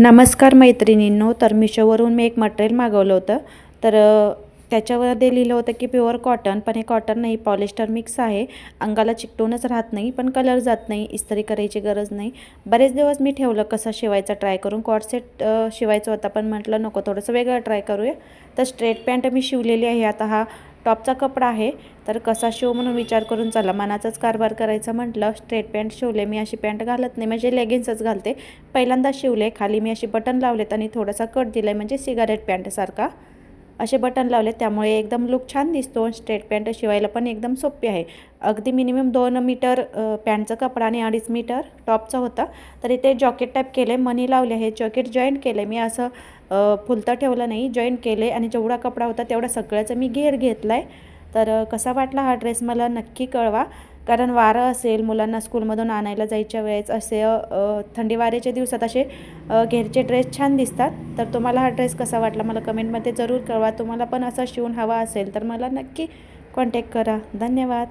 नमस्कार मैत्रिणींनो, तर मिशोवरून मी एक मटेरियल मागवलं होतं. तर त्याच्यामध्ये लिहिलं होतं की प्युअर कॉटन, पण हे कॉटन नाही, पॉलिस्टर मिक्स आहे. अंगाला चिकटूनच राहत नाही, पण कलर जात नाही, इस्त्री करायची गरज नाही. बरेच दिवस मी ठेवलं कसं शिवायचं ट्राय करून. कॉर्ड सेट शिवायचं होता, पण म्हटलं नको, थोडंसं वेगळं ट्राय करूया. तर स्ट्रेट पॅन्ट मी शिवलेली आहे. आता हा टॉपचा कपडा आहे, तर कसा शिव म्हणून विचार करून चला मनाचाच कारभार करायचा म्हटलं. स्ट्रेट पॅन्ट शिवले. मी अशी पॅन्ट घालत नाही, म्हणजे लेगिन्सच घालते. पहिल्यांदा शिवले. खाली मी अशी बटन लावलेत आणि थोडासा कट दिला आहे, म्हणजे सिगारेट पॅन्टसारखा असे बटन लावले, त्यामुळे एकदम लुक छान दिसतो. स्ट्रेट पॅन्ट शिवायला पण एकदम सोपी आहे. अगदी मिनिमम 2 मीटर पॅन्टचा कपडा आणि 2.5 मीटर टॉपचा होता. तर इथे जॉकेट टाईप केले, मनी लावले आहे. जॉकेट जॉईंट केले मी, असं फुलतं ठेवलं नाही, जॉईंट केले. आणि जेवढा कपडा होता तेवढा सगळ्याचा मी घेर घेतला आहे. तर कसा वाटला हा ड्रेस मला नक्की कळवा. कारण वारं असेल, मुलांना स्कूलमधून आणायला जायच्या वेळेस असे थंडी वाऱ्याच्या दिवसात असे घेरचे ड्रेस छान दिसतात. तर तुम्हाला हा ड्रेस कसा वाटला मला कमेंटमध्ये जरूर कळवा. तुम्हाला पण असा शिवून हवा असेल तर मला नक्की कॉन्टॅक्ट करा. धन्यवाद.